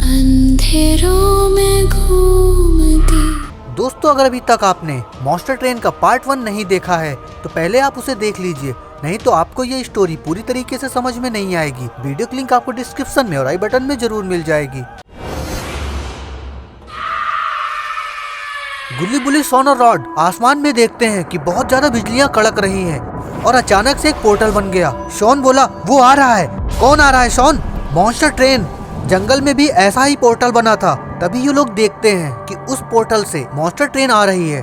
अंधेरों में घूमती। दोस्तों, अगर अभी तक आपने मॉन्स्टर ट्रेन का पार्ट 1 नहीं देखा है तो पहले आप उसे देख लीजिए, नहीं तो आपको ये स्टोरी पूरी तरीके से समझ में नहीं आएगी। वीडियो की लिंक आपको डिस्क्रिप्शन में और आई बटन में जरूर मिल जाएगी। गुल्ली बुल्ली, शॉन और रॉड आसमान में देखते हैं कि बहुत ज्यादा बिजलियां कड़क रही हैं और अचानक से एक पोर्टल बन गया। शॉन बोला, वो आ रहा है। कौन आ रहा है शॉन? Monster train. जंगल में भी ऐसा ही पोर्टल बना था। तभी ये लोग देखते हैं कि उस पोर्टल से मॉन्स्टर ट्रेन आ रही है।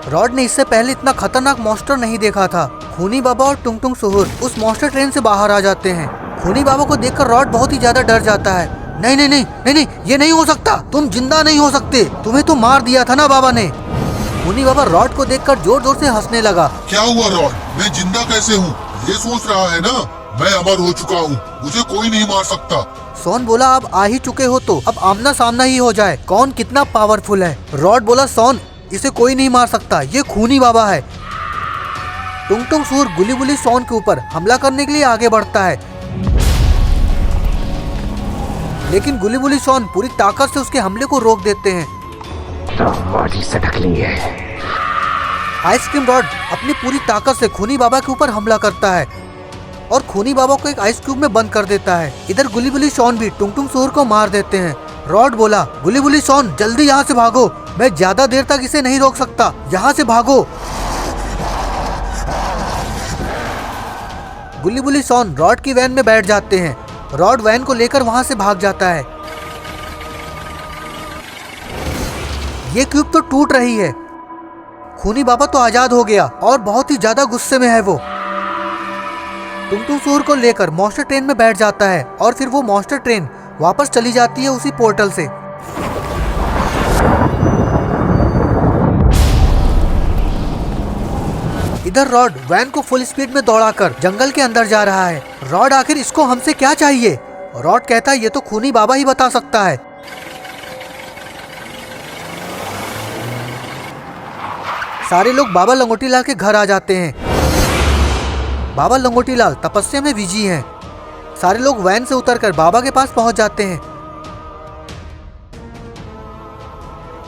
रॉड ने इससे पहले इतना खतरनाक मॉन्स्टर नहीं देखा था। खूनी बाबा और टुंग टुंग सुहुर उस मॉन्स्टर ट्रेन से बाहर आ जाते हैं। खूनी बाबा को देखकर रॉड बहुत ही ज्यादा डर जाता है। नहीं नहीं नहीं नहीं नहीं, ये नहीं हो सकता। तुम जिंदा नहीं हो सकते, तुम्हें तो मार दिया था ना बाबा ने। खूनी बाबा रॉड को देखकर जोर जोर से हंसने लगा। क्या हुआ रॉड? मैं जिंदा कैसे हूँ? ये सोच रहा है ना, मैं अमर हो चुका हूँ, मुझे कोई नहीं मार सकता। शॉन बोला, अब आ ही चुके हो तो अब आमना सामना ही हो जाए, कौन कितना पावरफुल है। रॉड बोला, शॉन इसे कोई नहीं मार सकता, ये खूनी बाबा है। टुंग टुंग सुहुर गुल्ली बुल्ली शॉन के ऊपर हमला करने के लिए आगे बढ़ता है, लेकिन गुल्ली बुल्ली शॉन पूरी ताकत से उसके हमले को रोक देते हैं। आइसक्रीम रॉड अपनी पूरी ताकत से खूनी बाबा के ऊपर हमला करता है और खूनी बाबा को एक आइस क्यूब में बंद कर देता है। इधर गुल्ली बुल्ली शॉन भी टुंग टुंग सुहुर को मार देते हैं। रॉड बोला, गुल्ली बुल्ली शॉन जल्दी यहाँ से भागो, मैं ज्यादा देर तक इसे नहीं रोक सकता, यहाँ से भागो। गुल्ली बुल्ली शॉन रॉड की वैन में बैठ जाते हैं। रॉड वैन को लेकर वहां से भाग जाता है। ये क्यूब तो टूट रही है। खूनी बाबा तो आजाद हो गया और बहुत ही ज्यादा गुस्से में है वो। टुंग टुंग सुहुर को लेकर मॉन्स्टर ट्रेन में बैठ जाता है और फिर वो मॉन्स्टर ट्रेन वापस चली जाती है उसी पोर्टल से। इधर रॉड वैन को फुल स्पीड में दौड़ाकर जंगल के अंदर जा रहा है। रॉड, आखिर इसको हमसे क्या चाहिए? रॉड कहता है, ये तो खूनी बाबा ही बता सकता है। सारे लोग बाबा लंगोटी लाल के घर आ जाते हैं। बाबा लंगोटी लाल तपस्या में बिजी हैं। सारे लोग वैन से उतरकर बाबा के पास पहुंच जाते हैं।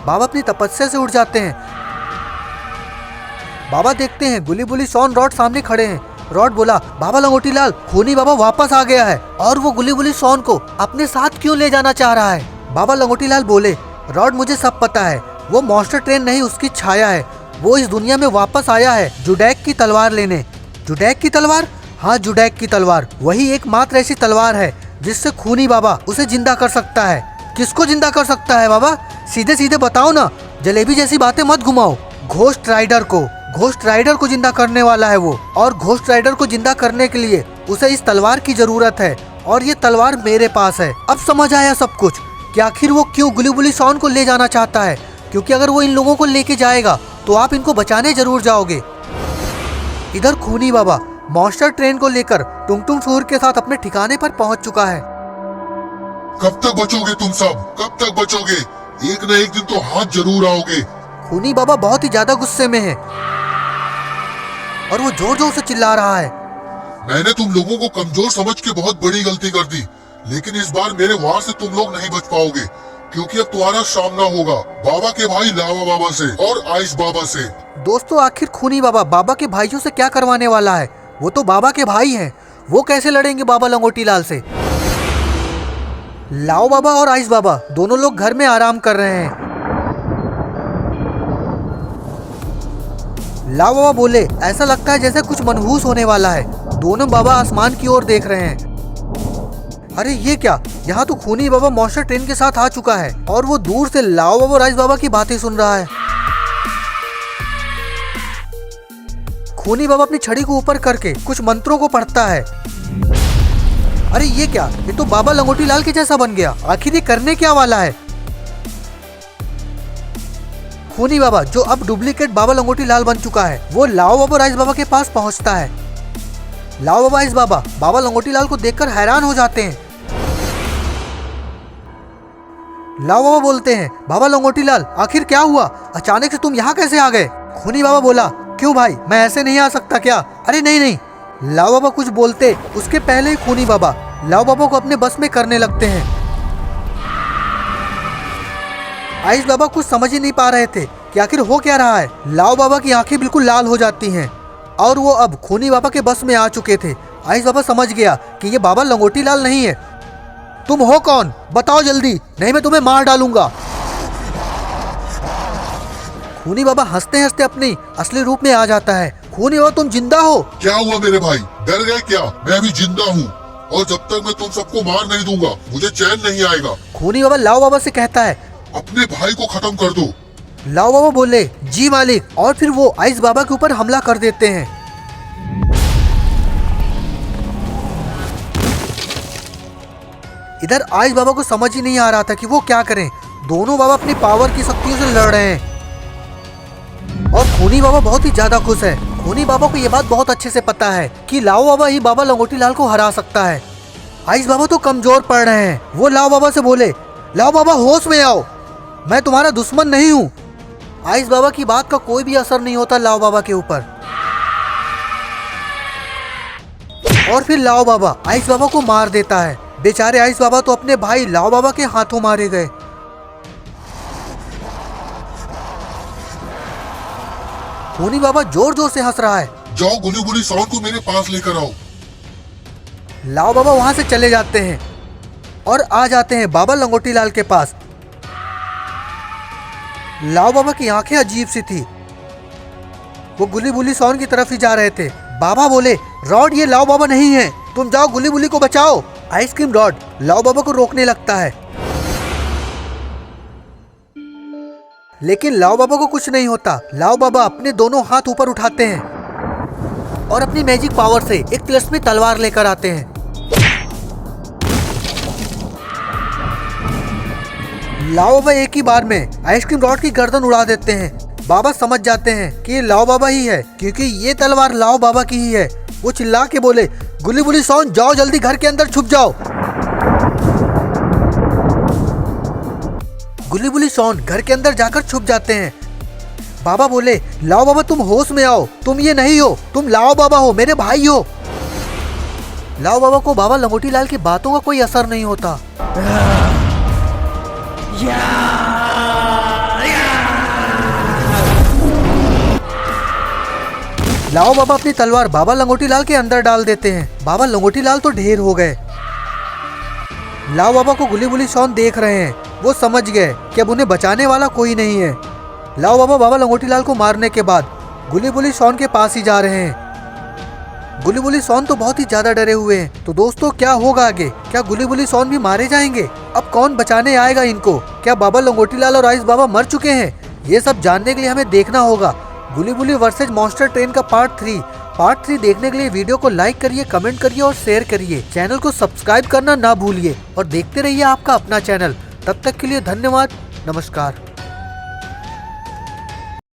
बाबा अपनी तपस्या से उठ जाते हैं। बाबा देखते हैं गुल्ली बुल्ली शॉन रॉड सामने खड़े हैं। रॉड बोला, बाबा लंगोटी लाल, खूनी बाबा वापस आ गया है और वो गुल्ली बुल्ली शॉन को अपने साथ क्यों ले जाना चाह रहा है? बाबा लंगोटी लाल बोले, रॉड मुझे सब पता है, वो मॉन्स्टर ट्रेन नहीं उसकी छाया है। वो इस दुनिया में वापस आया है जुडैक की तलवार लेने। जुडैक की तलवार? हाँ, जुडैक की तलवार। वही एकमात्र ऐसी तलवार है जिससे खूनी बाबा उसे जिंदा कर सकता है। किसको जिंदा कर सकता है बाबा? सीधे सीधे बताओ ना, जलेबी जैसी बातें मत घुमाओ। घोस्ट राइडर को, घोस्ट राइडर को जिंदा करने वाला है वो, और घोस्ट राइडर को जिंदा करने के लिए उसे इस तलवार की जरूरत है और ये तलवार मेरे पास है। अब समझ आया सब कुछ कि आखिर वो क्यों गुल्ली बुल्ली शॉन को ले जाना चाहता है, क्योंकि अगर वो इन लोगों को लेके जाएगा तो आप इनको बचाने जरूर जाओगे। इधर खूनी बाबा मॉन्स्टर ट्रेन को लेकर टुंग टुंग सुहुर के साथ अपने ठिकाने पर पहुंच चुका है। कब तक बचोगे तुम सब? कब तक बचोगे? एक न एक दिन तो हाथ जरूर आओगे। खूनी बाबा बहुत ही ज्यादा गुस्से में है और वो जोर जोर से चिल्ला रहा है। मैंने तुम लोगों को कमजोर समझ के बहुत बड़ी गलती कर दी, लेकिन इस बार मेरे वार से तुम लोग नहीं बच पाओगे, क्योंकि अब तुम्हारा सामना होगा बाबा के भाई लावा बाबा से और आइस बाबा से। दोस्तों, आखिर खूनी बाबा बाबा के भाइयों से क्या करवाने वाला है? वो तो बाबा के भाई हैं, वो कैसे लड़ेंगे बाबा लंगोटी लाल से? लाओ बाबा और आइस बाबा दोनों लोग घर में आराम कर रहे हैं। लाओ बाबा बोले, ऐसा लगता है जैसे कुछ मनहूस होने वाला है। दोनों बाबा आसमान की ओर देख रहे हैं। अरे ये क्या, यहाँ तो खूनी बाबा मॉन्स्टर ट्रेन के साथ आ चुका है और वो दूर से लाओ बाबा और आइस बाबा की बातें सुन रहा है। खूनी बाबा अपनी छड़ी को ऊपर करके कुछ मंत्रों को पढ़ता है। अरे ये क्या, ये तो बाबा लंगोटी लाल के जैसा बन गया। आखिर ये करने क्या वाला है? खूनी बाबा, जो अब डुप्लीकेट बाबा लंगोटी लाल बन चुका है, वो लाओ बाबा और आइस बाबा के पास पहुंचता है। लाओ बाबा आइस बाबा बाबा लंगोटी लाल को देखकर हैरान हो जाते हैं। लाओ बाबा बोलते हैं, बाबा लंगोटी लाल, आखिर क्या हुआ? अचानक से तुम यहाँ कैसे आ गए? खूनी बाबा बोला, क्यों भाई, मैं ऐसे नहीं आ सकता क्या? अरे नहीं नहीं, लाओ बाबा कुछ बोलते उसके पहले ही खूनी बाबा लाओ बाबा को अपने बस में करने लगते हैं। आइस बाबा कुछ समझ ही नहीं पा रहे थे कि आखिर हो क्या रहा है। लाओ बाबा की आंखें बिल्कुल लाल हो जाती हैं और वो अब खूनी बाबा के बस में आ चुके थे। आइस बाबा समझ गया कि ये बाबा लंगोटी लाल नहीं है। तुम हो कौन, बताओ जल्दी, नहीं मैं तुम्हें मार डालूंगा। खूनी बाबा हंसते हंसते अपनी असली रूप में आ जाता है। खूनी बाबा तुम जिंदा हो? क्या हुआ मेरे भाई, डर गए क्या? मैं अभी जिंदा हूँ और जब तक मैं तुम सबको मार नहीं दूंगा मुझे चैन नहीं आएगा। खूनी बाबा लाओ बाबा से कहता है अपने भाई को खत्म कर दो। लाओ बाबा बोले जी मालिक, और फिर वो आइस बाबा के ऊपर हमला कर देते हैं। इधर आइस बाबा को समझ ही नहीं आ रहा था कि वो क्या करें। दोनों बाबा अपनी पावर की शक्तियों से लड़ रहे हैं और खूनी बाबा बहुत ही ज्यादा खुश है। खूनी बाबा को ये बात बहुत अच्छे से पता है कि लाओ बाबा ही बाबा लंगोटी लाल को हरा सकता है। आइस बाबा तो कमजोर पड़ रहे हैं। वो लाओ बाबा से बोले लाओ बाबा होश में आओ, मैं तुम्हारा दुश्मन नहीं हूँ। आइस बाबा की बात का कोई भी असर नहीं होता लाओ बाबा के ऊपर और फिर लाओ बाबा आइस बाबा को मार देता है। बेचारे आइस बाबा तो अपने भाई लाओ बाबा के हाथों मारे गए। खूनी बाबा जोर जोर से हंस रहा है। जाओ गुली गुली सॉन को मेरे पास लेकर आओ। लाओ बाबा वहां से चले जाते हैं और आ जाते हैं बाबा लंगोटी लाल के पास। लाओ बाबा की आंखें अजीब सी थी। वो गुली बुली सॉन की तरफ ही जा रहे थे। बाबा बोले रॉड ये लाओ बाबा नहीं है, तुम जाओ गुली बुली को बचाओ। आइसक्रीम रॉड लाओ बाबा को रोकने लगता है लेकिन लाओ बाबा को कुछ नहीं होता। लाओ बाबा अपने दोनों हाथ ऊपर उठाते हैं और अपनी मैजिक पावर से एक तिलस्मी तलवार लेकर आते हैं। लाओ बाबा एक ही बार में आइसक्रीम रॉड की गर्दन उड़ा देते हैं। बाबा समझ जाते हैं कि ये लाओ बाबा ही है क्योंकि ये तलवार लाओ बाबा की ही है। वो चिल्ला के बोले गुली बुली सॉन जाओ जल्दी घर के अंदर छुप जाओ। गुली बुली सॉन घर के अंदर जाकर छुप जाते हैं। बाबा बोले लाओ बाबा तुम होश में आओ, तुम ये नहीं हो, तुम लाओ बाबा हो, मेरे भाई हो। लाओ बाबा को बाबा लंगोटी लाल की बातों का कोई असर नहीं होता। लाओ बाबा अपनी तलवार बाबा लंगोटी लाल के अंदर डाल देते हैं। बाबा लंगोटी लाल तो ढेर हो गए। लाओ बाबा को गुली बुली सॉन देख रहे हैं। वो समझ गए कि अब उन्हें बचाने वाला कोई नहीं है। लाओ बाबा बाबा लंगोटी लाल को मारने के बाद गुली बुली सॉन के पास ही जा रहे हैं। गुली बुली सॉन तो बहुत ही ज्यादा डरे हुए हैं। तो दोस्तों क्या होगा आगे? क्या गुली बुली सॉन भी मारे जाएंगे? अब कौन बचाने आएगा इनको? क्या बाबा लंगोटी लाल और आइस बाबा मर चुके हैं? ये सब जानने के लिए हमें देखना होगा गुली बुली वर्सेज मॉन्स्टर ट्रेन का पार्ट 3। पार्ट 3 देखने के लिए वीडियो को लाइक करिए, कमेंट करिए और शेयर करिए। चैनल को सब्सक्राइब करना ना भूलिए और देखते रहिए आपका अपना चैनल। तब तक के लिए धन्यवाद, नमस्कार।